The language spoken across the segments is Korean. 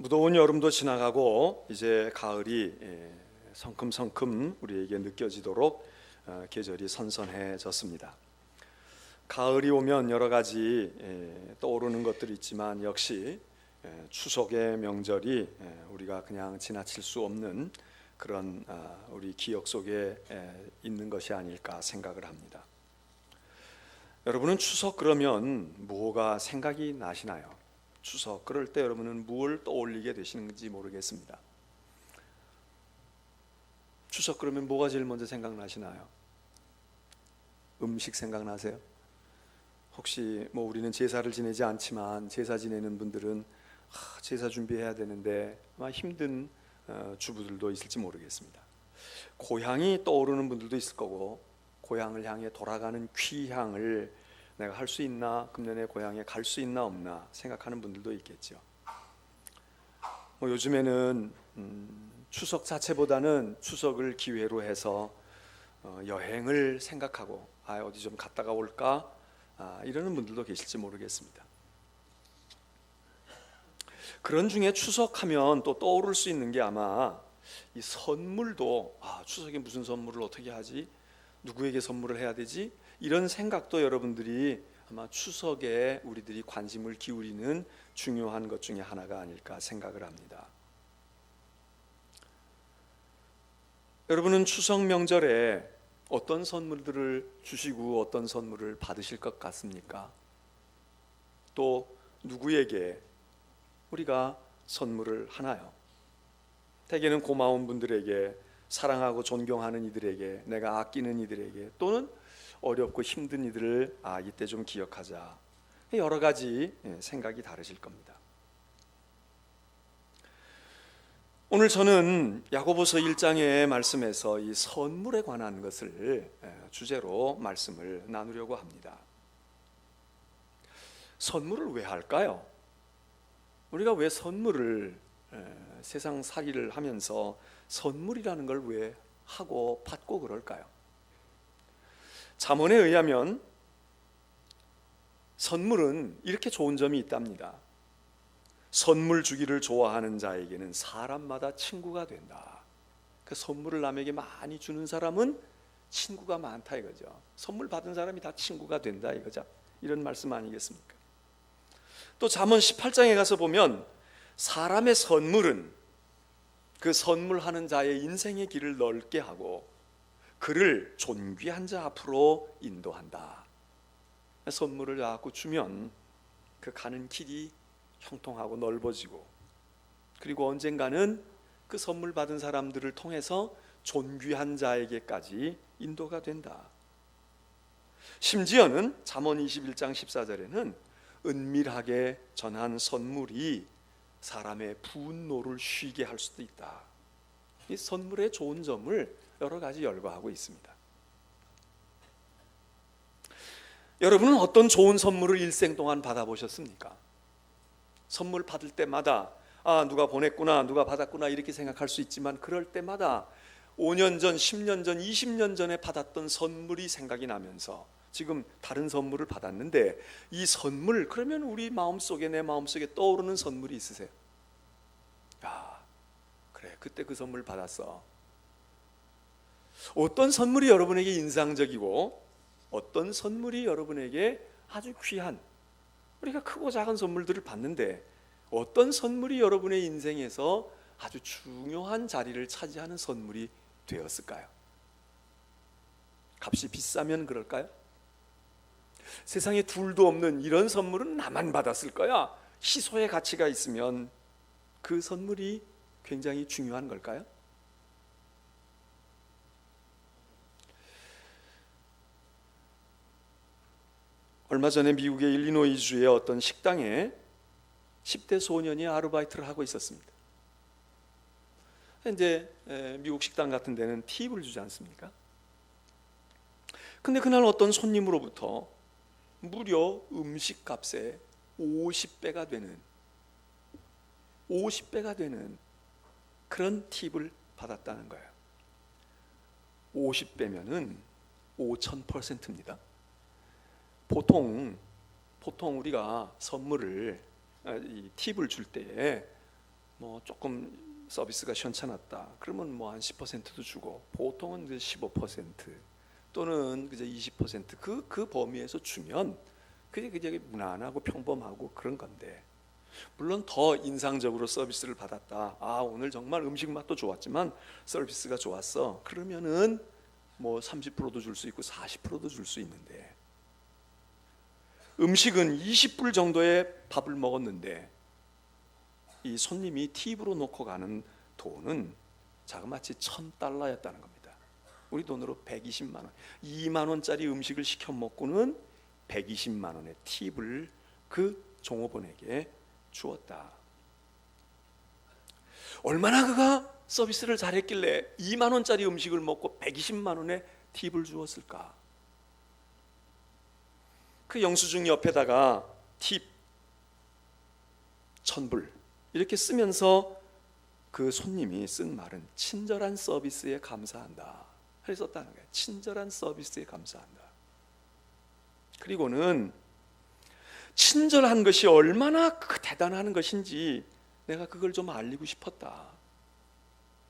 무더운 여름도 지나가고 이제 가을이 성큼성큼 우리에게 느껴지도록 계절이 선선해졌습니다. 가을이 오면 여러 가지 떠오르는 것들이 있지만 역시 추석의 명절이 우리가 그냥 지나칠 수 없는 그런 우리 기억 속에 있는 것이 아닐까 생각을 합니다. 여러분은 추석 그러면 뭐가 생각이 나시나요? 추석 그럴 때 여러분은 무엇을 떠올리게 되시는지 모르겠습니다. 추석 그러면 뭐가 제일 먼저 생각나시나요? 음식 생각나세요? 혹시 우리는 제사를 지내지 않지만 제사 지내는 분들은 제사 준비해야 되는데 아마 힘든 주부들도 있을지 모르겠습니다. 고향이 떠오르는 분들도 있을 거고, 고향을 향해 돌아가는 귀향을 내가 할 수 있나, 금년에 고향에 갈 수 있나 없나 생각하는 분들도 있겠죠. 요즘에는 추석 자체보다는 추석을 기회로 해서 여행을 생각하고 어디 좀 갔다가 올까 이러는 분들도 계실지 모르겠습니다. 그런 중에 추석하면 또 떠오를 수 있는 게 아마 이 선물도 추석에 무슨 선물을 어떻게 하지? 누구에게 선물을 해야 되지? 이런 생각도 여러분들이 아마 추석에 우리들이 관심을 기울이는 중요한 것 중에 하나가 아닐까 생각을 합니다. 여러분은 추석 명절에 어떤 선물들을 주시고 어떤 선물을 받으실 것 같습니까? 또 누구에게 우리가 선물을 하나요? 대개는 고마운 분들에게, 사랑하고 존경하는 이들에게, 내가 아끼는 이들에게, 또는 어렵고 힘든 이들을 이때 좀 기억하자. 여러 가지 생각이 다르실 겁니다. 오늘 저는 야고보서 1장의 말씀에서 이 선물에 관한 것을 주제로 말씀을 나누려고 합니다. 선물을 왜 할까요? 우리가 왜 선물을 세상 살이를 하면서 선물이라는 걸 왜 하고 받고 그럴까요? 잠언에 의하면 선물은 이렇게 좋은 점이 있답니다. 선물 주기를 좋아하는 자에게는 사람마다 친구가 된다. 그 선물을 남에게 많이 주는 사람은 친구가 많다 이거죠. 선물 받은 사람이 다 친구가 된다 이거죠. 이런 말씀 아니겠습니까? 또 잠언 18장에 가서 보면 사람의 선물은 그 선물하는 자의 인생의 길을 넓게 하고 그를 존귀한 자 앞으로 인도한다. 선물을 자꾸 주면 그 가는 길이 형통하고 넓어지고, 그리고 언젠가는 그 선물 받은 사람들을 통해서 존귀한 자에게까지 인도가 된다. 심지어는 잠언 21장 14절에는 은밀하게 전한 선물이 사람의 분노를 쉬게 할 수도 있다. 이 선물의 좋은 점을 여러 가지 열거하고 있습니다. 여러분은 어떤 좋은 선물을 일생 동안 받아보셨습니까? 선물 받을 때마다 누가 보냈구나, 누가 받았구나 이렇게 생각할 수 있지만, 그럴 때마다 5년 전, 10년 전, 20년 전에 받았던 선물이 생각이 나면서 지금 다른 선물을 받았는데, 이 선물, 그러면 우리 마음속에, 내 마음속에 떠오르는 선물이 있으세요? 그래, 그때 그 선물 받았어. 어떤 선물이 여러분에게 인상적이고 어떤 선물이 여러분에게 아주 귀한, 우리가 크고 작은 선물들을 받는데 어떤 선물이 여러분의 인생에서 아주 중요한 자리를 차지하는 선물이 되었을까요? 값이 비싸면 그럴까요? 세상에 둘도 없는 이런 선물은 나만 받았을 거야. 희소의 가치가 있으면 그 선물이 굉장히 중요한 걸까요? 얼마 전에 미국의 일리노이주의 어떤 식당에 10대 소년이 아르바이트를 하고 있었습니다. 이제 미국 식당 같은 데는 팁을 주지 않습니까? 근데 그날 어떤 손님으로부터 무려 음식값의 50배가 되는 그런 팁을 받았다는 거예요. 50배면은 5000%입니다. 보통 우리가 선물을 이 팁을 줄 때에 뭐 조금 서비스가 현찮았다 그러면 뭐 한 10%도 주고, 보통은 이제 15% 또는 그저 20% 그 범위에서 주면 그게 무난하고 평범하고 그런 건데, 물론 더 인상적으로 서비스를 받았다, 오늘 정말 음식 맛도 좋았지만 서비스가 좋았어, 그러면은 뭐 30%도 줄 수 있고 40%도 줄 수 있는데, 음식은 20불 정도의 밥을 먹었는데 이 손님이 팁으로 놓고 가는 돈은 자그마치 $1,000였다는 겁니다. 우리 돈으로 120만 원, 2만 원짜리 음식을 시켜 먹고는 120만 원의 팁을 그 종업원에게 주었다. 얼마나 그가 서비스를 잘했길래 2만 원짜리 음식을 먹고 120만 원의 팁을 주었을까? 그 영수증 옆에다가 팁 1,000불 이렇게 쓰면서 그 손님이 쓴 말은 친절한 서비스에 감사한다 그래서 썼다는 거예요. 친절한 서비스에 감사한다. 그리고는 친절한 것이 얼마나 대단한 것인지 내가 그걸 좀 알리고 싶었다,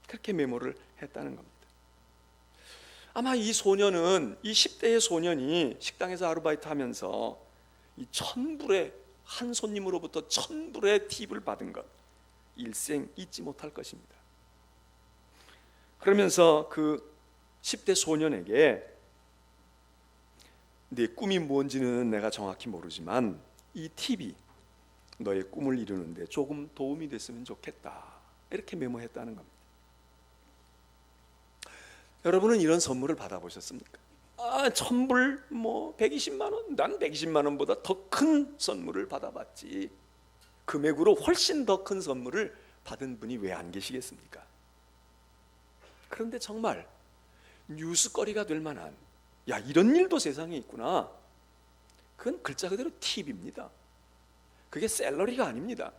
그렇게 메모를 했다는 겁니다. 아마 이 소년은, 이 10대의 소년이 식당에서 아르바이트 하면서 이 1,000불의, 한 손님으로부터 1,000불의 팁을 받은 것 일생 잊지 못할 것입니다. 그러면서 그 10대 소년에게 네 꿈이 뭔지는 내가 정확히 모르지만 이 팁이 너의 꿈을 이루는데 조금 도움이 됐으면 좋겠다, 이렇게 메모했다는 겁니다. 여러분은 이런 선물을 받아보셨습니까? 1,000불, 뭐 120만 원, 난 120만 원보다 더 큰 선물을 받아봤지, 금액으로 훨씬 더 큰 선물을 받은 분이 왜 안 계시겠습니까? 그런데 정말 뉴스거리가 될 만한, 야, 이런 일도 세상에 있구나, 그건 글자 그대로 팁입니다. 그게 샐러리가 아닙니다.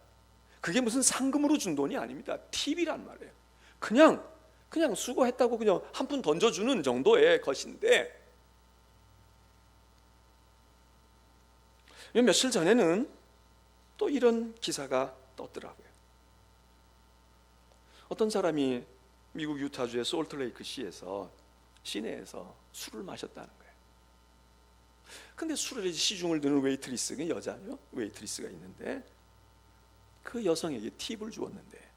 그게 무슨 상금으로 준 돈이 아닙니다. 팁이란 말이에요. 그냥 수고했다고 그냥 한 푼 던져주는 정도의 것인데, 며칠 전에는 또 이런 기사가 떴더라고요. 어떤 사람이 미국 유타주의 솔트레이크 시내에서 술을 마셨다는 거예요. 근데 술에 시중을 드는 웨이트리스가 여자요, 웨이트리스가 있는데 그 여성에게 팁을 주었는데,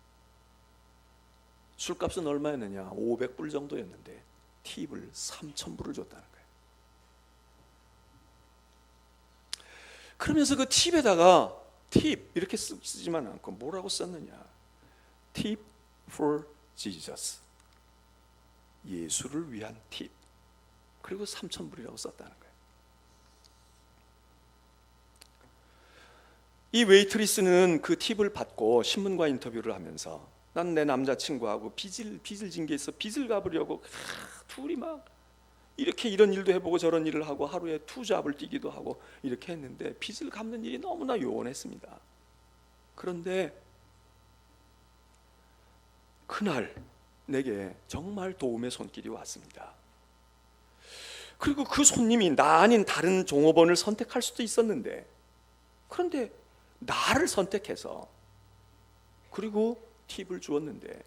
술값은 얼마였느냐? 500불 정도였는데 팁을 3,000불을 줬다는 거예요. 그러면서 그 팁에다가 팁 이렇게 쓰지만 않고 뭐라고 썼느냐? Tip for Jesus, 예수를 위한 팁, 그리고 3,000불이라고 썼다는 거예요. 이 웨이트리스는 그 팁을 받고 신문과 인터뷰를 하면서 난 내 남자친구하고 빚을 진 게 있어, 빚을 갚으려고 둘이 막 이렇게 이런 일도 해보고 저런 일을 하고 하루에 2잡을 뛰기도 하고 이렇게 했는데 빚을 갚는 일이 너무나 요원했습니다. 그런데 그날 내게 정말 도움의 손길이 왔습니다. 그리고 그 손님이 나 아닌 다른 종업원을 선택할 수도 있었는데, 그런데 나를 선택해서 그리고 팁을 주었는데,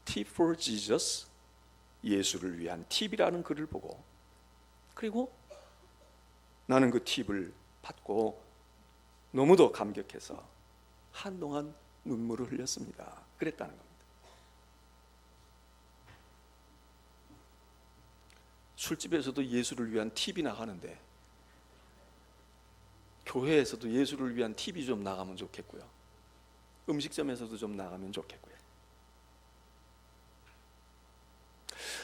Tip for Jesus, 예수를 위한 팁이라는 글을 보고, 그리고 나는 그 팁을 받고 너무도 감격해서 한동안 눈물을 흘렸습니다. 그랬다는 겁니다. 술집에서도 예수를 위한 팁이 나가는데 교회에서도 예수를 위한 팁이 좀 나가면 좋겠고요, 음식점에서도 좀 나가면 좋겠고요.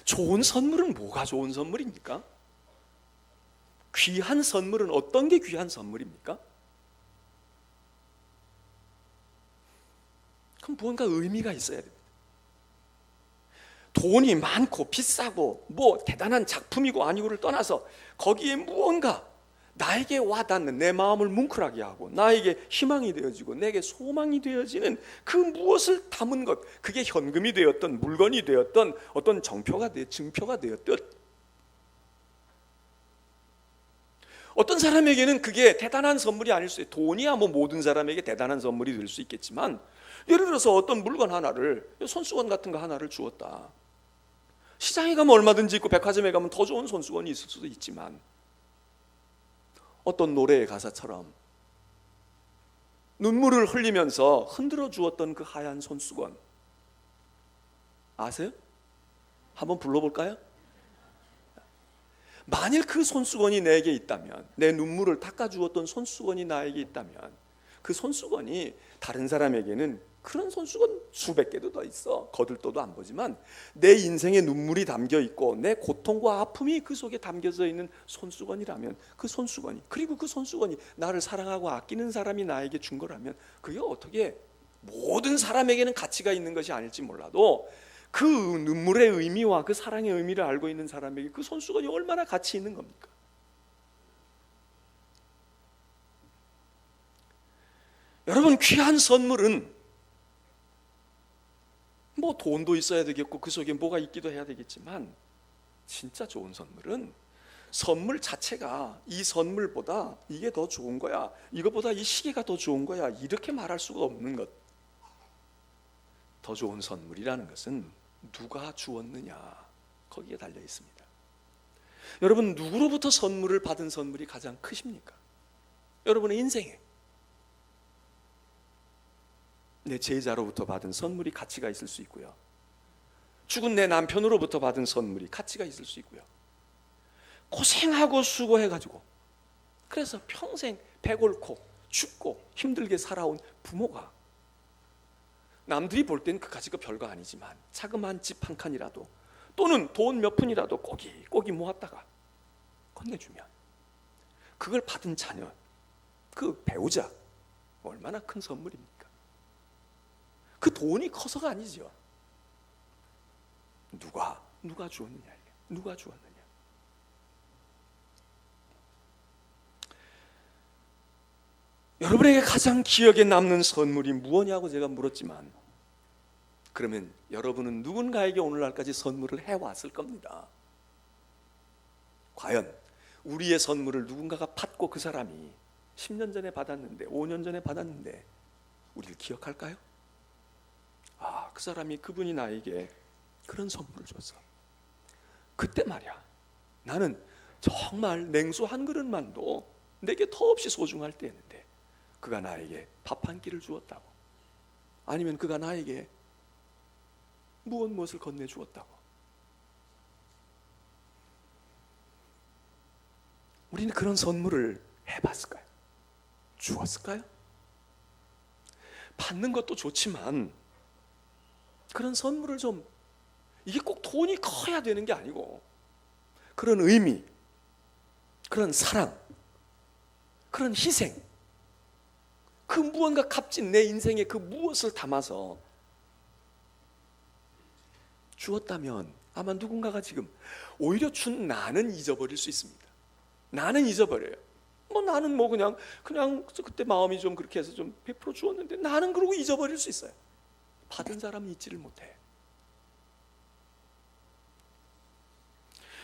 좋은 선물은 뭐가 좋은 선물입니까? 귀한 선물은 어떤 게 귀한 선물입니까? 그럼 무언가 의미가 있어야 됩니다. 돈이 많고 비싸고 뭐 대단한 작품이고 아니고를 떠나서 거기에 무언가 나에게 와닿는, 내 마음을 뭉클하게 하고 나에게 희망이 되어지고 내게 소망이 되어지는 그 무엇을 담은 것, 그게 현금이 되었던 물건이 되었던 어떤 증표가 되었듯 어떤 사람에게는 그게 대단한 선물이 아닐 수 있어요. 돈이야 뭐 모든 사람에게 대단한 선물이 될 수 있겠지만, 예를 들어서 어떤 물건 하나를, 손수건 같은 거 하나를 주었다. 시장에 가면 얼마든지 있고 백화점에 가면 더 좋은 손수건이 있을 수도 있지만, 어떤 노래의 가사처럼 눈물을 흘리면서 흔들어 주었던 그 하얀 손수건 아세요? 한번 불러볼까요? 만일 그 손수건이 내게 있다면, 내 눈물을 닦아주었던 손수건이 나에게 있다면, 그 손수건이 다른 사람에게는 그런 손수건 수백 개도 더 있어, 거들떠도 안 보지만 내 인생에 눈물이 담겨 있고 내 고통과 아픔이 그 속에 담겨져 있는 손수건이라면, 그 손수건이, 그리고 그 손수건이 나를 사랑하고 아끼는 사람이 나에게 준 거라면, 그게 어떻게 모든 사람에게는 가치가 있는 것이 아닐지 몰라도 그 눈물의 의미와 그 사랑의 의미를 알고 있는 사람에게 그 손수건이 얼마나 가치 있는 겁니까? 여러분, 귀한 선물은 뭐 돈도 있어야 되겠고 그 속에 뭐가 있기도 해야 되겠지만, 진짜 좋은 선물은 선물 자체가 이 선물보다 이게 더 좋은 거야, 이거보다 이 시계가 더 좋은 거야, 이렇게 말할 수가 없는 것. 더 좋은 선물이라는 것은 누가 주었느냐, 거기에 달려 있습니다. 여러분, 누구로부터 선물을 받은 선물이 가장 크십니까? 여러분의 인생에 내 제자로부터 받은 선물이 가치가 있을 수 있고요, 죽은 내 남편으로부터 받은 선물이 가치가 있을 수 있고요, 고생하고 수고해가지고 그래서 평생 배골고 춥고 힘들게 살아온 부모가, 남들이 볼 땐 그 가치가 별거 아니지만 자그마한 집 한 칸이라도 또는 돈 몇 푼이라도 꼬깃꼬깃 모았다가 건네주면, 그걸 받은 자녀, 그 배우자, 얼마나 큰 선물입니까? 그 돈이 커서가 아니죠. 누가 주었느냐, 누가 주었느냐. 여러분에게 가장 기억에 남는 선물이 무엇이냐고 제가 물었지만, 그러면 여러분은 누군가에게 오늘날까지 선물을 해왔을 겁니다. 과연 우리의 선물을 누군가가 받고 그 사람이 10년 전에 받았는데, 5년 전에 받았는데 우리를 기억할까요? 아, 그 사람이, 그분이 나에게 그런 선물을 줬어. 그때 말이야, 나는 정말 냉수 한 그릇만도 내게 더없이 소중할 때였는데 그가 나에게 밥 한 끼를 주었다고, 아니면 그가 나에게 무엇을 건네주었다고. 우리는 그런 선물을 해봤을까요? 주었을까요? 받는 것도 좋지만 그런 선물을 좀, 이게 꼭 돈이 커야 되는 게 아니고, 그런 의미, 그런 사랑, 그런 희생, 그 무언가 값진 내 인생에 그 무엇을 담아서 주었다면, 아마 누군가가 지금 오히려 준 나는 잊어버릴 수 있습니다. 나는 잊어버려요. 나는 그냥 그때 마음이 좀 그렇게 해서 좀 100% 주었는데 나는 그러고 잊어버릴 수 있어요. 받은 사람은 잊지를 못해.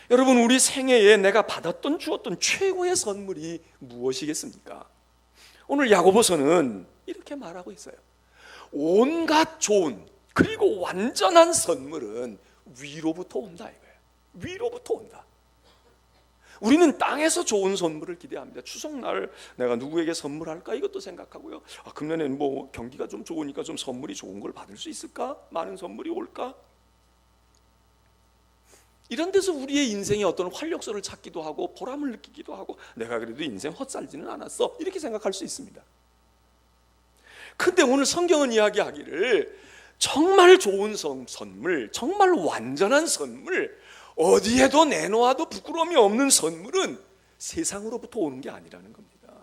여러분, 우리 생애에 내가 받았던, 주었던 최고의 선물이 무엇이겠습니까? 오늘 야고보서는 이렇게 말하고 있어요. 온갖 좋은, 그리고 완전한 선물은 위로부터 온다 이거예요. 위로부터 온다. 우리는 땅에서 좋은 선물을 기대합니다. 추석날 내가 누구에게 선물할까, 이것도 생각하고요. 금년에는 경기가 좀 좋으니까 좀 선물이 좋은 걸 받을 수 있을까? 많은 선물이 올까? 이런 데서 우리의 인생에 어떤 활력소를 찾기도 하고 보람을 느끼기도 하고, 내가 그래도 인생 헛살지는 않았어, 이렇게 생각할 수 있습니다. 근데 오늘 성경은 이야기하기를 정말 좋은 선물, 정말 완전한 선물, 어디에도 내놓아도 부끄러움이 없는 선물은 세상으로부터 오는 게 아니라는 겁니다.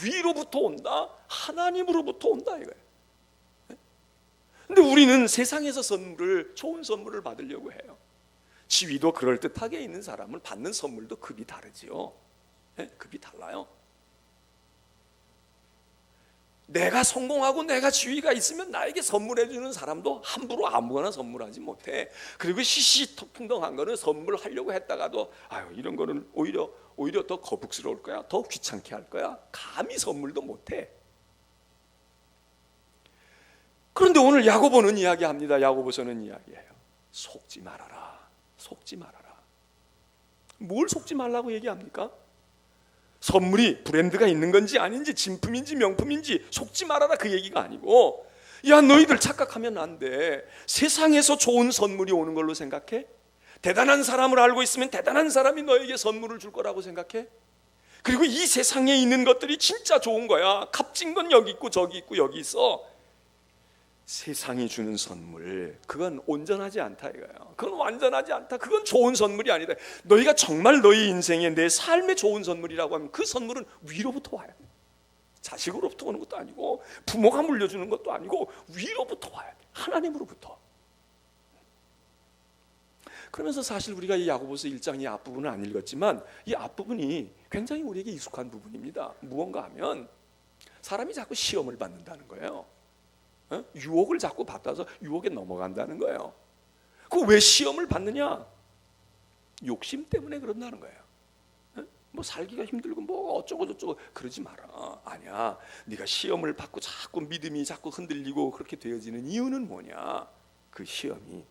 위로부터 온다, 하나님으로부터 온다 이거예요. 근데 우리는 세상에서 좋은 선물을 받으려고 해요. 지위도 그럴듯하게 있는 사람은 받는 선물도 급이 다르지요. 급이 달라요. 내가 성공하고 내가 지위가 있으면 나에게 선물해 주는 사람도 함부로 아무거나 선물하지 못해. 그리고 시시통통한 거는 선물하려고 했다가도 아유 이런 거는 오히려 더 거북스러울 거야, 더 귀찮게 할 거야, 감히 선물도 못해. 그런데 오늘 야고보는 이야기합니다. 야고보서는 이야기해요. 속지 말아라. 속지 말아라. 뭘 속지 말라고 얘기합니까? 선물이 브랜드가 있는 건지 아닌지, 진품인지 명품인지 속지 말아라 그 얘기가 아니고, 야 너희들 착각하면 안 돼. 세상에서 좋은 선물이 오는 걸로 생각해? 대단한 사람을 알고 있으면 대단한 사람이 너에게 선물을 줄 거라고 생각해? 그리고 이 세상에 있는 것들이 진짜 좋은 거야. 값진 건 여기 있고 저기 있고 여기 있어. 세상이 주는 선물, 그건 온전하지 않다 이거예요. 그건 완전하지 않다. 그건 좋은 선물이 아니다. 너희가 정말 너희 인생에 내 삶의 좋은 선물이라고 하면 그 선물은 위로부터 와야 돼. 자식으로부터 오는 것도 아니고 부모가 물려주는 것도 아니고 위로부터 와야 돼. 하나님으로부터. 그러면서 사실 우리가 이 야고보서 1장 이 앞부분은 안 읽었지만 이 앞부분이 굉장히 우리에게 익숙한 부분입니다. 무언가 하면 사람이 자꾸 시험을 받는다는 거예요. 유혹을 자꾸 받아서 유혹에 넘어간다는 거예요. 그 왜 시험을 받느냐? 욕심 때문에 그런다는 거예요. 뭐 살기가 힘들고 뭐 어쩌고 저쩌고 그러지 마라. 아니야. 네가 시험을 받고 자꾸 믿음이 자꾸 흔들리고 그렇게 되어지는 이유는 뭐냐? 그 시험이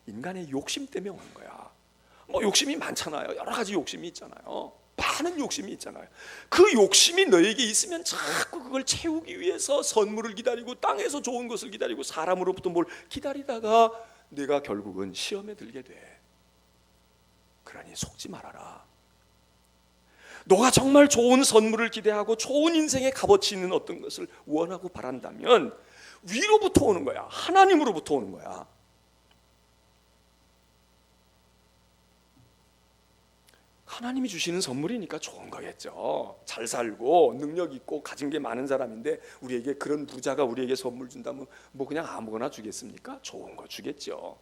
인간의 욕심 때문에 오는 거야. 뭐 욕심이 많잖아요. 여러 가지 욕심이 있잖아요. 많은 욕심이 있잖아요. 그 욕심이 너에게 있으면 자꾸 그걸 채우기 위해서 선물을 기다리고 땅에서 좋은 것을 기다리고 사람으로부터 뭘 기다리다가 내가 결국은 시험에 들게 돼. 그러니 속지 말아라. 너가 정말 좋은 선물을 기대하고 좋은 인생의 값어치 있는 어떤 것을 원하고 바란다면 위로부터 오는 거야. 하나님으로부터 오는 거야. 하나님이 주시는 선물이니까 좋은 거겠죠. 잘 살고 능력 있고 가진 게 많은 사람인데 우리에게 그런 부자가 우리에게 선물 준다면 뭐 그냥 아무거나 주겠습니까? 좋은 거 주겠죠.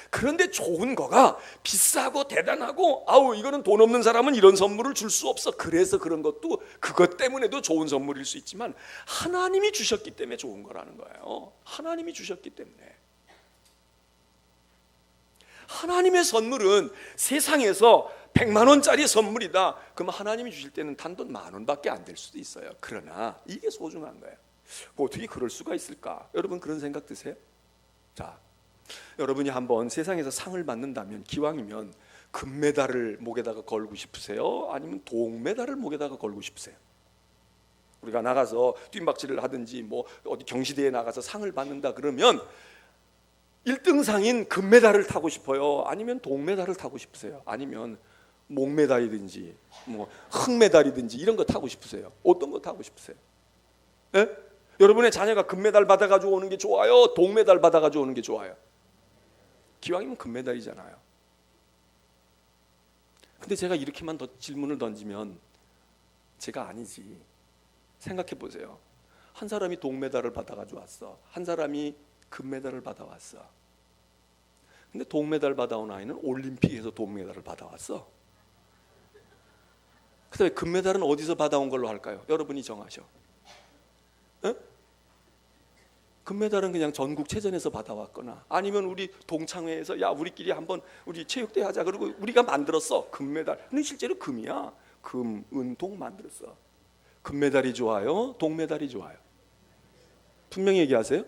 그런데 좋은 거가 비싸고 대단하고 아우 이거는 돈 없는 사람은 이런 선물을 줄 수 없어. 그래서 그런 것도 그것 때문에도 좋은 선물일 수 있지만 하나님이 주셨기 때문에 좋은 거라는 거예요. 하나님이 주셨기 때문에. 하나님의 선물은 세상에서 100만 원짜리 선물이다. 그럼 하나님이 주실 때는 단돈 10,000원밖에 안 될 수도 있어요. 그러나 이게 소중한 거예요. 뭐 어떻게 그럴 수가 있을까? 여러분 그런 생각 드세요? 자, 여러분이 한번 세상에서 상을 받는다면 기왕이면 금메달을 목에다가 걸고 싶으세요? 아니면 동메달을 목에다가 걸고 싶으세요? 우리가 나가서 뜀박질을 하든지 뭐 어디 경시대에 나가서 상을 받는다 그러면 1등상인 금메달을 타고 싶어요? 아니면 동메달을 타고 싶으세요? 아니면 목메달이든지 뭐 흙메달이든지 이런 거 타고 싶으세요? 어떤 거 타고 싶으세요? 예? 여러분의 자녀가 금메달 받아가지고 오는 게 좋아요? 동메달 받아가지고 오는 게 좋아요? 기왕이면 금메달이잖아요. 근데 제가 이렇게만 질문을 던지면 제가 아니지. 생각해 보세요. 한 사람이 동메달을 받아가지고 왔어. 한 사람이 금메달을 받아왔어. 근데 동메달 받아온 아이는 올림픽에서 동메달을 받아왔어. 그 다음에 금메달은 어디서 받아온 걸로 할까요? 여러분이 정하셔. 에? 금메달은 그냥 전국체전에서 받아왔거나 아니면 우리 동창회에서 야 우리끼리 한번 우리 체육대회 하자 그러고 우리가 만들었어 금메달. 근데 실제로 금이야. 금, 은, 동 만들었어. 금메달이 좋아요? 동메달이 좋아요? 분명히 얘기하세요.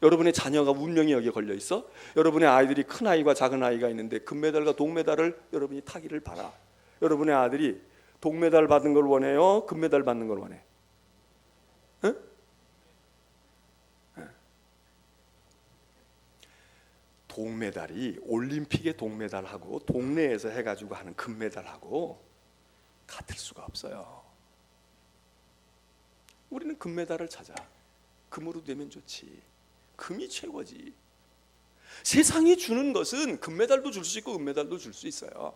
여러분의 자녀가 운명이 여기에 걸려 있어? 여러분의 아이들이 큰 아이와 작은 아이가 있는데 금메달과 동메달을 여러분이 타기를 바라. 여러분의 아들이 동메달 받는 걸 원해요? 금메달 받는 걸 원해? 응? 동메달이 올림픽의 동메달하고 동네에서 해가지고 하는 금메달하고 같을 수가 없어요. 우리는 금메달을 찾아. 금으로 되면 좋지. 금이 최고지. 세상이 주는 것은 금메달도 줄 수 있고 은메달도 줄 수 있어요.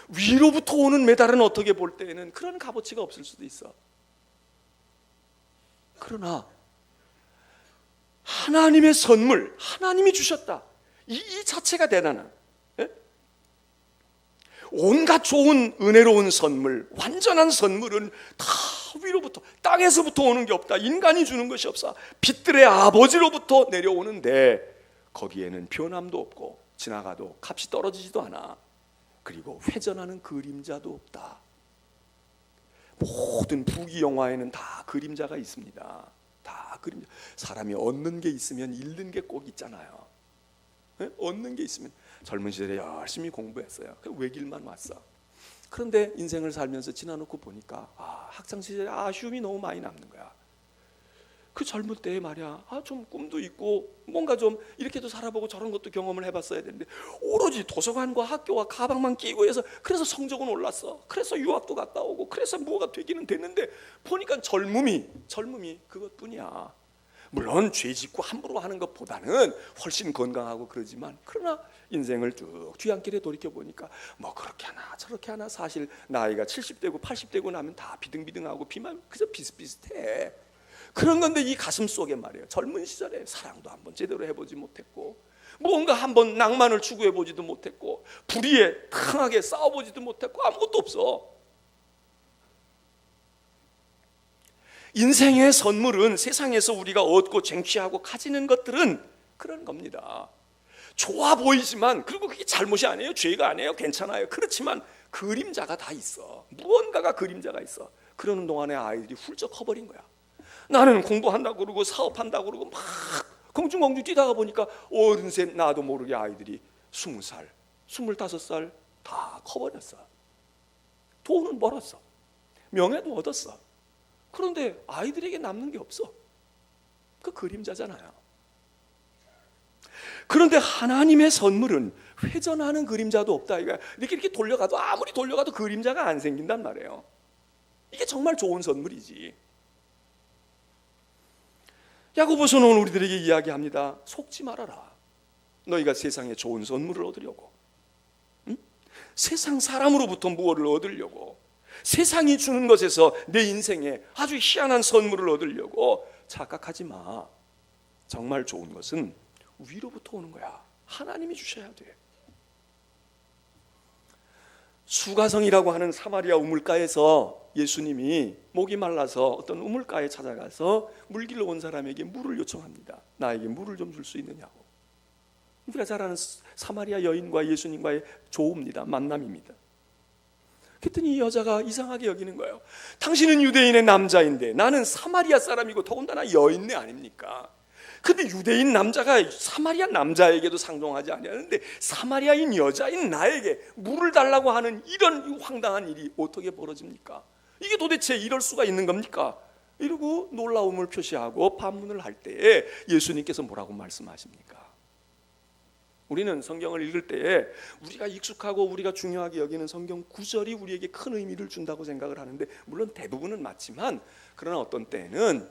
위로부터 오는 메달은 어떻게 볼 때에는 그런 값어치가 없을 수도 있어. 그러나 하나님의 선물, 하나님이 주셨다. 이 자체가 대단한. 예? 온갖 좋은 은혜로운 선물, 완전한 선물은 다 위로부터, 땅에서부터 오는 게 없다. 인간이 주는 것이 없어. 빛들의 아버지로부터 내려오는데 거기에는 변함도 없고 지나가도 값이 떨어지지도 않아. 그리고 회전하는 그림자도 없다. 모든 부귀 영화에는 다 그림자가 있습니다. 다 그림자. 사람이 얻는 게 있으면 잃는 게 꼭 있잖아요. 네? 얻는 게 있으면, 젊은 시절에 열심히 공부했어요. 외길만 왔어. 그런데 인생을 살면서 지나놓고 보니까 학창 시절에 아쉬움이 너무 많이 남는 거야. 그 젊을 때에 말이야, 좀 꿈도 있고 뭔가 좀 이렇게도 살아보고 저런 것도 경험을 해봤어야 되는데 오로지 도서관과 학교와 가방만 끼고 해서, 그래서 성적은 올랐어. 그래서 유학도 갔다 오고 그래서 뭐가 되기는 됐는데 보니까 젊음이 그것뿐이야. 물론 죄 짓고 함부로 하는 것보다는 훨씬 건강하고 그러지만, 그러나 인생을 쭉 뒤안길에 돌이켜보니까 뭐 그렇게 하나 저렇게 하나, 사실 나이가 70대고 80대고 나면 다 비등비등하고 비만 그저 비슷비슷해. 그런 건데 이 가슴 속에 말이에요, 젊은 시절에 사랑도 한번 제대로 해보지 못했고, 뭔가 한번 낭만을 추구해보지도 못했고, 불의에 강하게 싸워보지도 못했고, 아무것도 없어. 인생의 선물은, 세상에서 우리가 얻고 쟁취하고 가지는 것들은 그런 겁니다. 좋아 보이지만, 그리고 그게 잘못이 아니에요, 죄가 아니에요, 괜찮아요. 그렇지만 그림자가 다 있어. 무언가가 그림자가 있어. 그러는 동안에 아이들이 훌쩍 커버린 거야. 나는 공부한다고 그러고 사업한다고 그러고 막 공중공중 뛰다가 보니까 어른셋 나도 모르게 아이들이 20살, 25살 다 커버렸어. 돈은 벌었어. 명예도 얻었어. 그런데 아이들에게 남는 게 없어. 그 그림자잖아요. 그런데 하나님의 선물은 회전하는 그림자도 없다. 이렇게 돌려가도, 아무리 돌려가도 그림자가 안 생긴단 말이에요. 이게 정말 좋은 선물이지. 야고보서는 우리들에게 이야기합니다. 속지 말아라. 너희가 세상에 좋은 선물을 얻으려고, 세상 사람으로부터 무엇을 얻으려고, 세상이 주는 것에서 내 인생에 아주 희한한 선물을 얻으려고 착각하지 마. 정말 좋은 것은 위로부터 오는 거야. 하나님이 주셔야 돼. 수가성이라고 하는 사마리아 우물가에서 예수님이 목이 말라서 어떤 우물가에 찾아가서 물길로 온 사람에게 물을 요청합니다. 나에게 물을 좀 줄 수 있느냐고. 우리가 잘 아는 사마리아 여인과 예수님과의 조우입니다. 만남입니다. 그랬더니 이 여자가 이상하게 여기는 거예요. 당신은 유대인의 남자인데 나는 사마리아 사람이고 더군다나 여인네 아닙니까? 근데 유대인 남자가 사마리아 남자에게도 상종하지 아니하는데 사마리아인 여자인 나에게 물을 달라고 하는 이런 황당한 일이 어떻게 벌어집니까? 이게 도대체 이럴 수가 있는 겁니까? 이러고 놀라움을 표시하고 반문을 할 때에 예수님께서 뭐라고 말씀하십니까? 우리는 성경을 읽을 때에 우리가 익숙하고 우리가 중요하게 여기는 성경 구절이 우리에게 큰 의미를 준다고 생각을 하는데, 물론 대부분은 맞지만, 그러나 어떤 때는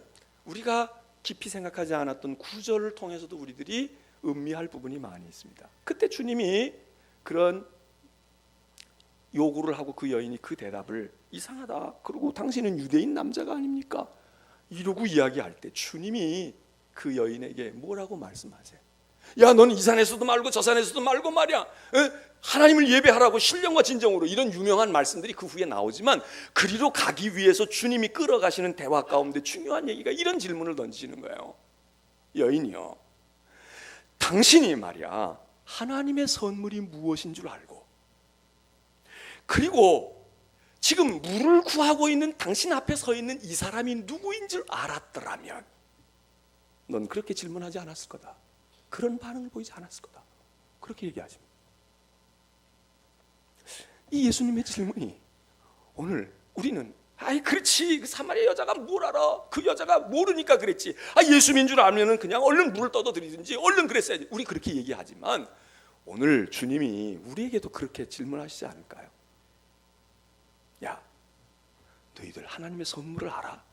우리가 깊이 생각하지 않았던 구절을 통해서도 우리들이 음미할 부분이 많이 있습니다. 그때 주님이 그런 요구를 하고 그 여인이 그 대답을 이상하다, 그리고 당신은 유대인 남자가 아닙니까? 이러고 이야기할 때 주님이 그 여인에게 뭐라고 말씀하세요? 야, 너는 이 산에서도 말고 저 산에서도 말고 말이야, 하나님을 예배하라고 신령과 진정으로, 이런 유명한 말씀들이 그 후에 나오지만, 그리로 가기 위해서 주님이 끌어가시는 대화 가운데 중요한 얘기가 이런 질문을 던지시는 거예요. 여인이요, 당신이 말이야 하나님의 선물이 무엇인 줄 알고, 그리고 지금 물을 구하고 있는 당신 앞에 서 있는 이 사람이 누구인 줄 알았더라면 넌 그렇게 질문하지 않았을 거다. 그런 반응을 보이지 않았을 거다. 그렇게 얘기하십니다. 이 예수님의 질문이 오늘 우리는 그렇지, 그 사마리아 여자가 뭘 알아? 그 여자가 모르니까 그랬지. 예수님인 줄 알면은 그냥 얼른 물을 떠들이든지 얼른 그랬어야지. 우리 그렇게 얘기하지만 오늘 주님이 우리에게도 그렇게 질문하시지 않을까요? 야, 너희들 하나님의 선물을 알아?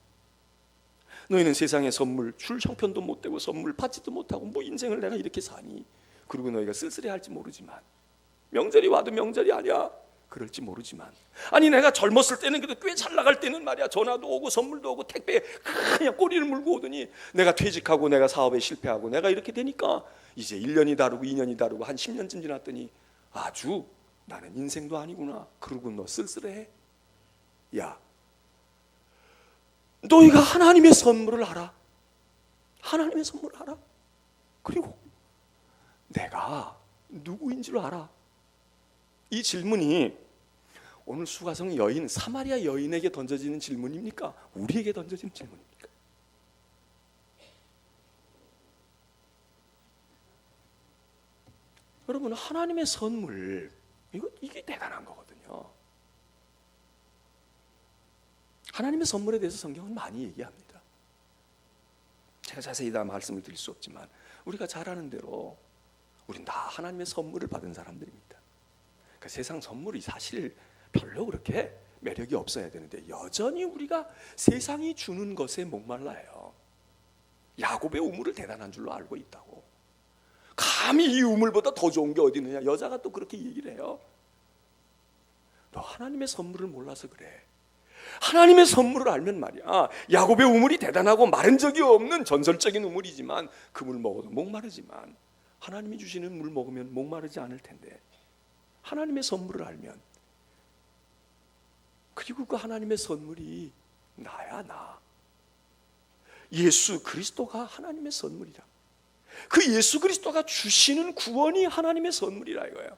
너희는 세상의 선물 줄 형편도 못 되고 선물 받지도 못하고 뭐 인생을 내가 이렇게 사니? 그리고 너희가 쓸쓸해할지 모르지만, 명절이 와도 명절이 아니야 그럴지 모르지만, 아니 내가 젊었을 때는 그래도 꽤 잘 나갈 때는 말이야 전화도 오고 선물도 오고 택배에 그냥 꼬리를 물고 오더니 내가 퇴직하고 내가 사업에 실패하고 내가 이렇게 되니까 이제 1년이 다르고 2년이 다르고 한 10년쯤 지났더니 아주 나는 인생도 아니구나. 그러고 너 쓸쓸해? 야, 너희가 하나님의 선물을 알아. 하나님의 선물을 알아. 그리고 내가 누구인 줄 알아. 이 질문이 오늘 수가성 여인, 사마리아 여인에게 던져지는 질문입니까? 우리에게 던져지는 질문입니까? 여러분, 하나님의 선물, 이게 대단한 거거든요. 하나님의 선물에 대해서 성경은 많이 얘기합니다. 제가 자세히 다 말씀을 드릴 수 없지만 우리가 잘 아는 대로 우린 다 하나님의 선물을 받은 사람들입니다. 그러니까 세상 선물이 사실 별로 그렇게 매력이 없어야 되는데 여전히 우리가 세상이 주는 것에 목말라요. 야곱의 우물을 대단한 줄로 알고 있다고. 감히 이 우물보다 더 좋은 게 어디 있느냐. 여자가 또 그렇게 얘기를 해요. 너 하나님의 선물을 몰라서 그래. 하나님의 선물을 알면 말이야, 야곱의 우물이 대단하고 마른 적이 없는 전설적인 우물이지만 그 물 먹어도 목마르지만 하나님이 주시는 물 먹으면 목마르지 않을 텐데, 하나님의 선물을 알면, 그리고 그 하나님의 선물이 나야. 나 예수 그리스도가 하나님의 선물이라. 그 예수 그리스도가 주시는 구원이 하나님의 선물이라 이거예요.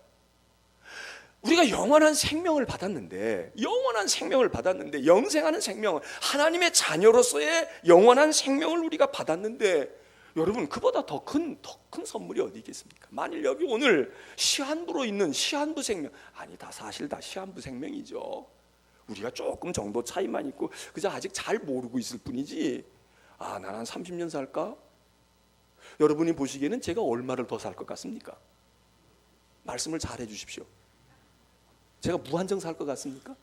우리가 영원한 생명을 받았는데, 영생하는 생명을, 하나님의 자녀로서의 영원한 생명을 우리가 받았는데, 여러분, 그보다 더 큰 선물이 어디 있겠습니까? 만일 여기 오늘 시한부로 있는 시한부 생명, 아니다, 사실 다 시한부 생명이죠. 우리가 조금 정도 차이만 있고 그저 아직 잘 모르고 있을 뿐이지, 난 한 30년 살까? 여러분이 보시기에는 제가 얼마를 더 살 것 같습니까? 말씀을 잘 해주십시오. 제가 무한정 살 것 같습니까?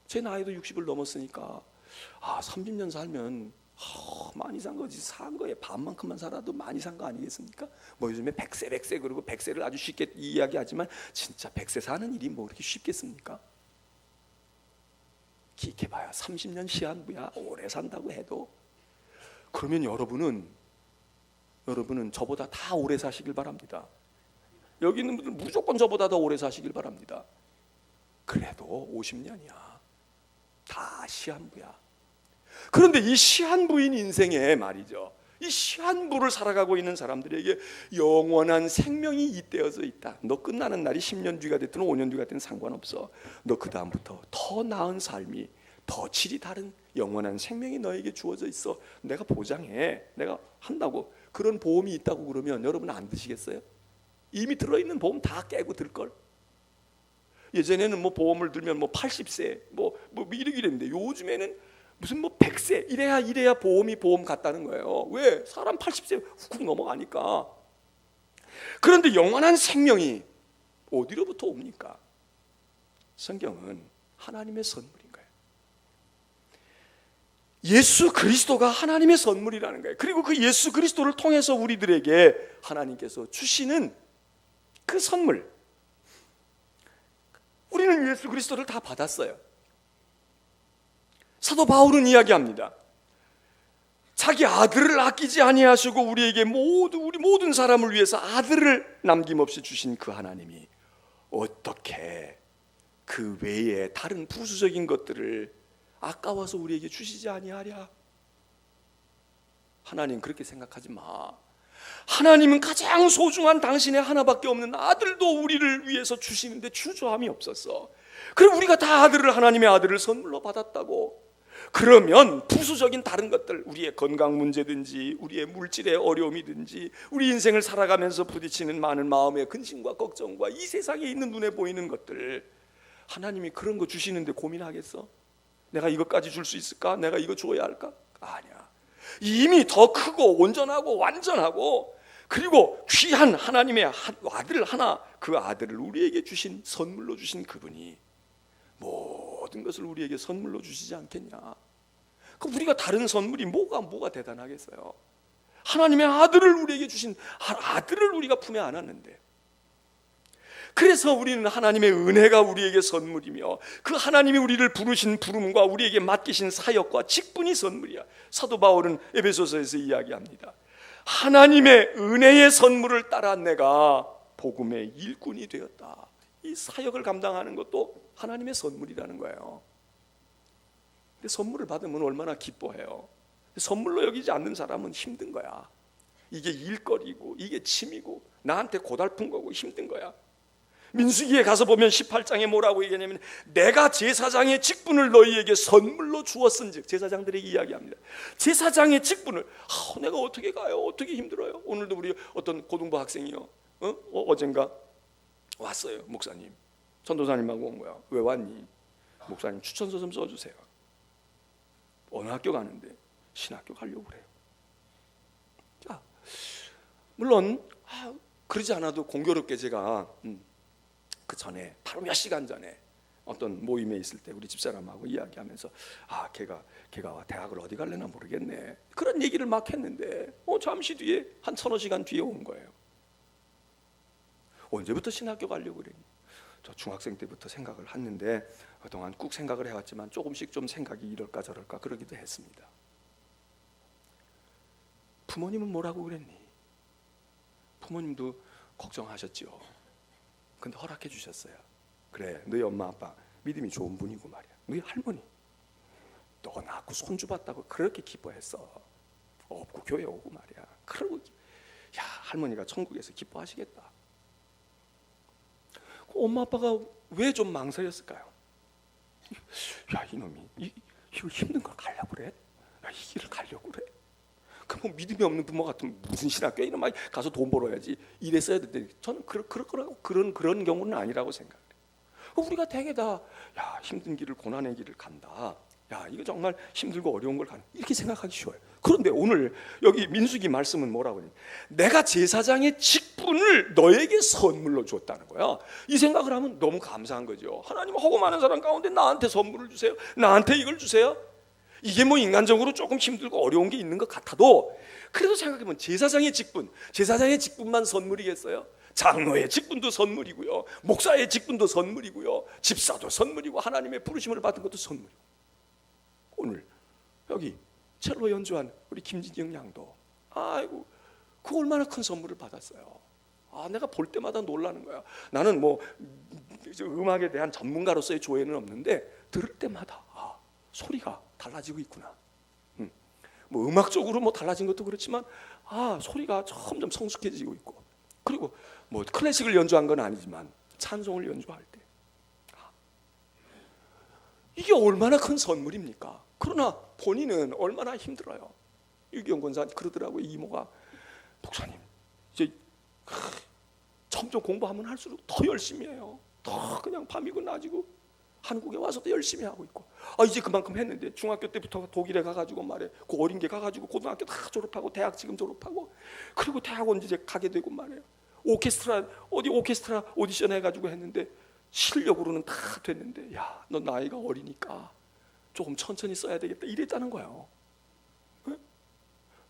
제 나이도 60을 넘었으니까 30년 살면 많이 산 거지. 산 거에 반만큼만 살아도 많이 산 거 아니겠습니까? 뭐 요즘에 100세 그러고 100세를 아주 쉽게 이야기하지만 진짜 100세 사는 일이 뭐 그렇게 쉽겠습니까? 기억해봐야 30년 시한부야. 오래 산다고 해도. 그러면 여러분은 저보다 다 오래 사시길 바랍니다. 여기 있는 분들 무조건 저보다 더 오래 사시길 바랍니다. 그래도 50년이야. 다 시한부야. 그런데 이 시한부인 인생에 말이죠, 이 시한부를 살아가고 있는 사람들에게 영원한 생명이 잇대어져 있다. 너 끝나는 날이 10년 뒤가 됐든 5년 뒤가 됐든 상관없어. 너 그 다음부터 더 나은 삶이, 더 질이 다른 영원한 생명이 너에게 주어져 있어. 내가 보장해. 내가 한다고. 그런 보험이 있다고 그러면 여러분 안 드시겠어요? 이미 들어있는 보험 다 깨고 들걸? 예전에는 뭐 보험을 들면 뭐 80세 뭐 이랬는데 요즘에는 무슨 뭐 100세 이래야 보험 같다는 거예요. 왜? 사람 80세 훅 넘어가니까. 그런데 영원한 생명이 어디로부터 옵니까? 성경은 하나님의 선물인 거예요. 예수 그리스도가 하나님의 선물이라는 거예요. 그리고 그 예수 그리스도를 통해서 우리들에게 하나님께서 주시는 그 선물, 우리는 예수 그리스도를 다 받았어요. 사도 바울은 이야기합니다. 자기 아들을 아끼지 아니하시고 우리 모든 사람을 위해서 아들을 남김없이 주신 그 하나님이 어떻게 그 외에 다른 부수적인 것들을 아까워서 우리에게 주시지 아니하랴? 하나님 그렇게 생각하지 마. 하나님은 가장 소중한 당신의 하나밖에 없는 아들도 우리를 위해서 주시는데 주저함이 없었어. 그럼 우리가 다 하나님의 아들을 선물로 받았다고. 그러면 부수적인 다른 것들, 우리의 건강 문제든지 우리의 물질의 어려움이든지 우리 인생을 살아가면서 부딪히는 많은 마음의 근심과 걱정과 이 세상에 있는 눈에 보이는 것들, 하나님이 그런 거 주시는데 고민하겠어? 내가 이것까지 줄 수 있을까? 내가 이거 줘야 할까? 아니야. 이미 더 크고 온전하고 완전하고 그리고 귀한 하나님의 아들 하나, 그 아들을 우리에게 주신, 선물로 주신 그분이 모든 것을 우리에게 선물로 주시지 않겠냐? 그럼 우리가 다른 선물이 뭐가 대단하겠어요? 하나님의 아들을 우리에게 주신 아들을 우리가 품에 안았는데, 그래서 우리는 하나님의 은혜가 우리에게 선물이며 그 하나님이 우리를 부르신 부름과 우리에게 맡기신 사역과 직분이 선물이야. 사도 바울은 에베소서에서 이야기합니다. 하나님의 은혜의 선물을 따라 내가 복음의 일꾼이 되었다. 이 사역을 감당하는 것도 하나님의 선물이라는 거예요. 근데 선물을 받으면 얼마나 기뻐해요. 선물로 여기지 않는 사람은 힘든 거야. 이게 일거리고 이게 취미고 나한테 고달픈 거고 힘든 거야. 민수기에 가서 보면 18장에 뭐라고 얘기하냐면 내가 제사장의 직분을 너희에게 선물로 주었은즉, 제사장들에게 이야기합니다. 제사장의 직분을 내가 어떻게 가요? 어떻게 힘들어요? 오늘도 우리 어떤 고등부 학생이요, 어젠가 왔어요. 목사님, 전도사님하고 온 거야. 왜 왔니? 목사님 추천서 좀 써주세요. 어느 학교 가는데? 신학교 가려고 그래요. 자, 물론 그러지 않아도 공교롭게 제가 그 전에 바로 몇 시간 전에 어떤 모임에 있을 때 우리 집사람하고 이야기하면서 걔가 대학을 어디 갈래나 모르겠네, 그런 얘기를 막 했는데 잠시 뒤에 한 1,000시간 뒤에 온 거예요. 언제부터 신학교 가려고 그랬니? 저 중학생 때부터 생각을 했는데 그동안 꾹 생각을 해왔지만 조금씩 좀 생각이 이럴까 저럴까 그러기도 했습니다. 부모님은 뭐라고 그랬니? 부모님도 걱정하셨지요. 근데 허락해 주셨어요. 그래, 너희 엄마 아빠 믿음이 좋은 분이고 말이야. 너희 할머니 너 낳고 손주 봤다고 그렇게 기뻐했어. 없고 교회 오고 말이야. 그러고 할머니가 천국에서 기뻐하시겠다. 엄마 아빠가 왜 좀 망설였을까요? 이놈이 이거 힘든 걸 가려고 그래? 이 길을 가려고 그래? 그럼 믿음이 없는 부모 같으면 무슨 신학교에 이놈아 가서 돈 벌어야지 이랬어야 되는데, 저는 그런 경우는 아니라고 생각해요. 우리가 되게 다 힘든 길을, 고난의 길을 간다, 이거 정말 힘들고 어려운 걸 가는, 이렇게 생각하기 쉬워요. 그런데 오늘 여기 민수기 말씀은 뭐라고 하냐, 내가 제사장의 직분을 너에게 선물로 줬다는 거야. 이 생각을 하면 너무 감사한 거죠. 하나님, 하고 많은 사람 가운데 나한테 선물을 주세요, 나한테 이걸 주세요. 이게 뭐 인간적으로 조금 힘들고 어려운 게 있는 것 같아도, 그래도 생각해보면 제사장의 직분만 선물이겠어요? 장로의 직분도 선물이고요, 목사의 직분도 선물이고요, 집사도 선물이고, 하나님의 부르심을 받은 것도 선물이고. 오늘 여기 첼로 연주한 우리 김진영 양도, 아이고, 그 얼마나 큰 선물을 받았어요. 내가 볼 때마다 놀라는 거야. 나는 뭐 음악에 대한 전문가로서의 조예는 없는데 들을 때마다 소리가 달라지고 있구나. 뭐 음악적으로 뭐 달라진 것도 그렇지만 소리가 점점 성숙해지고 있고, 그리고 뭐 클래식을 연주한 건 아니지만 찬송을 연주할 때 이게 얼마나 큰 선물입니까? 그러나 본인은 얼마나 힘들어요. 유기영 권사 그러더라고요. 이모가, 목사님 이제 점점 공부하면 할수록 더 열심히 해요. 더 그냥 밤이고 낮이고 한국에 와서도 열심히 하고 있고, 이제 그만큼 했는데 중학교 때부터 독일에 가가지고 말해, 그 어린 게 가가지고 고등학교 다 졸업하고 대학 지금 졸업하고, 그리고 대학원 이제 가게 되고 말해요. 오케스트라 오디션 해가지고 했는데 실력으로는 다 됐는데, 너 나이가 어리니까 조금 천천히 써야 되겠다 이랬다는 거예요. 네?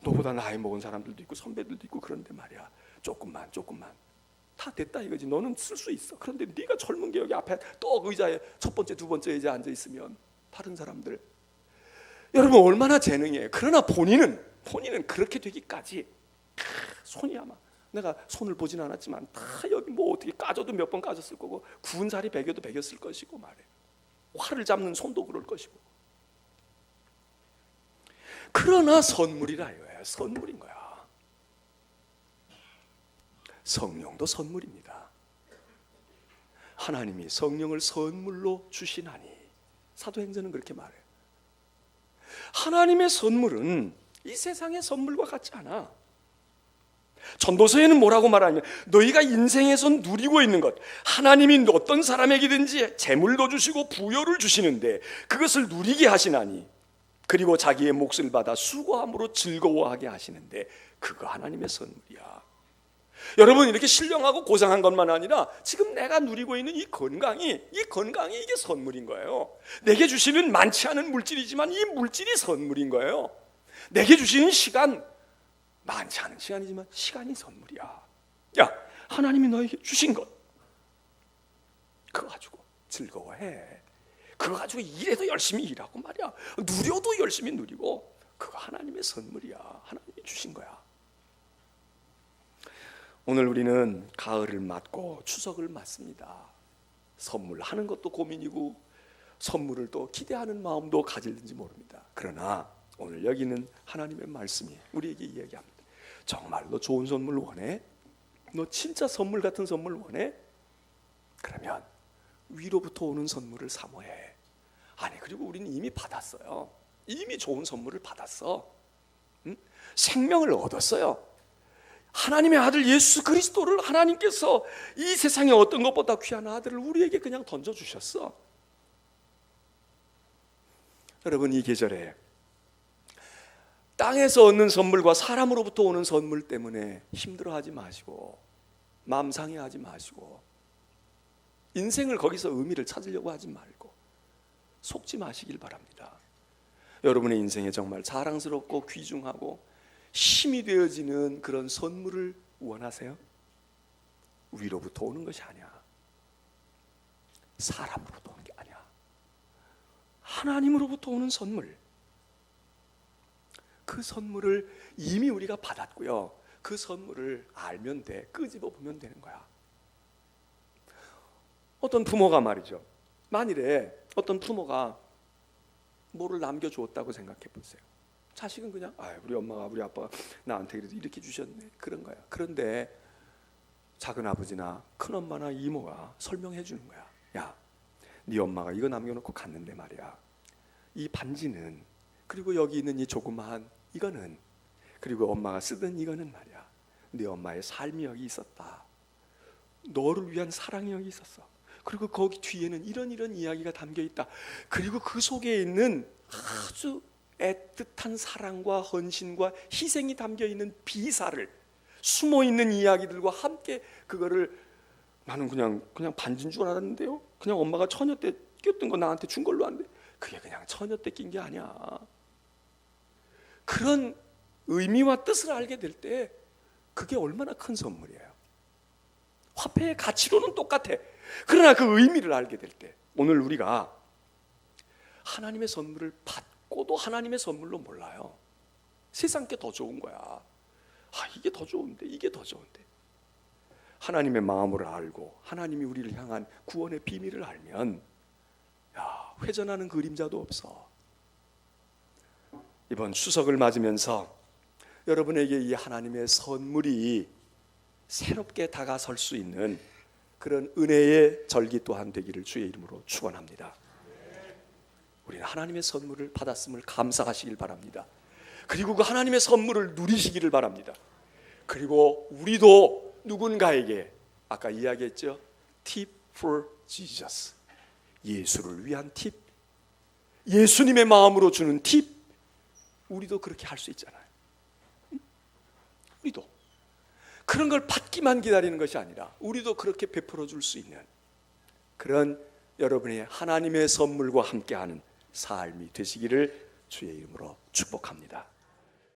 너보다 나이 먹은 사람들도 있고 선배들도 있고 그런데 말이야, 조금만 다 됐다 이거지. 너는 쓸 수 있어. 그런데 네가 젊은 게 여기 앞에 또 의자에 첫 번째 두 번째 의자에 앉아 있으면 다른 사람들, 여러분 얼마나 재능이에요. 그러나 본인은 그렇게 되기까지 손이 아마, 내가 손을 보진 않았지만 다 여기 뭐 어떻게 까져도 몇 번 까졌을 거고, 구운 살이 베겨도 베겼을 것이고 말이에요. 활을 잡는 손도 그럴 것이고. 그러나 선물이라 이거예요. 선물인 거야. 성령도 선물입니다. 하나님이 성령을 선물로 주시나니, 사도행전은 그렇게 말해요. 하나님의 선물은 이 세상의 선물과 같지 않아. 전도서에는 뭐라고 말하냐면, 너희가 인생에서 누리고 있는 것, 하나님이 어떤 사람에게든지 재물도 주시고 부여를 주시는데 그것을 누리게 하시나니, 그리고 자기의 몫을 받아 수고함으로 즐거워하게 하시는데 그거 하나님의 선물이야. 여러분, 이렇게 신령하고 고상한 것만 아니라 지금 내가 누리고 있는 이 건강이 이게 선물인 거예요. 내게 주시는 많지 않은 물질이지만 이 물질이 선물인 거예요. 내게 주시는 시간, 많지 않은 시간이지만 시간이 선물이야. 하나님이 너에게 주신 것, 그거 가지고 즐거워해. 그거 가지고 일해도 열심히 일하고 말이야. 누려도 열심히 누리고, 그거 하나님의 선물이야. 하나님이 주신 거야. 오늘 우리는 가을을 맞고 추석을 맞습니다. 선물하는 것도 고민이고 선물을 또 기대하는 마음도 가질는지 모릅니다. 그러나 오늘 여기는 하나님의 말씀이 우리에게 이야기합니다. 정말 너 좋은 선물 원해? 너 진짜 선물 같은 선물 원해? 그러면 위로부터 오는 선물을 사모해. 아니, 그리고 우리는 이미 받았어요. 이미 좋은 선물을 받았어. 생명을 얻었어요. 하나님의 아들 예수 그리스도를 하나님께서 이 세상에 어떤 것보다 귀한 아들을 우리에게 그냥 던져주셨어. 여러분, 이 계절에 땅에서 얻는 선물과 사람으로부터 오는 선물 때문에 힘들어하지 마시고 마음 상해하지 마시고 인생을 거기서 의미를 찾으려고 하지 말고 속지 마시길 바랍니다. 여러분의 인생에 정말 자랑스럽고 귀중하고 힘이 되어지는 그런 선물을 원하세요? 위로부터 오는 것이 아니야. 사람으로부터 오는 게 아니야. 하나님으로부터 오는 선물. 그 선물을 이미 우리가 받았고요. 그 선물을 알면 돼. 끄집어 보면 되는 거야. 어떤 부모가 말이죠. 만일에 어떤 부모가 뭐를 남겨주었다고 생각해 보세요. 자식은 그냥 우리 엄마가 우리 아빠가 나한테 그래도 이렇게 주셨네 그런 거야. 그런데 작은 아버지나 큰 엄마나 이모가 설명해 주는 거야. 야, 네 엄마가 이거 남겨놓고 갔는데 말이야. 이 반지는 그리고 여기 있는 이 조그마한 이거는 그리고 엄마가 쓰던 이거는 말이야. 네 엄마의 삶이 여기 있었다. 너를 위한 사랑이 여기 있었어. 그리고 거기 뒤에는 이런 이야기가 담겨 있다. 그리고 그 속에 있는 아주 애틋한 사랑과 헌신과 희생이 담겨 있는 비사를 숨어 있는 이야기들과 함께 그거를 나는 그냥 반지인 줄 알았는데요. 그냥 엄마가 처녀 때 꼈던 거 나한테 준 걸로 아는데 그게 그냥 처녀 때 낀 게 아니야. 그런 의미와 뜻을 알게 될 때 그게 얼마나 큰 선물이에요. 화폐의 가치로는 똑같아. 그러나 그 의미를 알게 될 때 오늘 우리가 하나님의 선물을 받고도 하나님의 선물로 몰라요. 세상 게 더 좋은 거야. 이게 더 좋은데 이게 더 좋은데. 하나님의 마음을 알고 하나님이 우리를 향한 구원의 비밀을 알면 회전하는 그림자도 없어. 이번 추석을 맞으면서 여러분에게 이 하나님의 선물이 새롭게 다가설 수 있는 그런 은혜의 절기 또한 되기를 주의 이름으로 축원합니다. 우리는 하나님의 선물을 받았음을 감사하시길 바랍니다. 그리고 그 하나님의 선물을 누리시기를 바랍니다. 그리고 우리도 누군가에게 아까 이야기했죠. Tip for Jesus. 예수를 위한 팁. 예수님의 마음으로 주는 팁. 우리도 그렇게 할 수 있잖아요. 우리도 그런 걸 받기만 기다리는 것이 아니라 우리도 그렇게 베풀어 줄 수 있는 그런 여러분의 하나님의 선물과 함께하는 삶이 되시기를 주의 이름으로 축복합니다.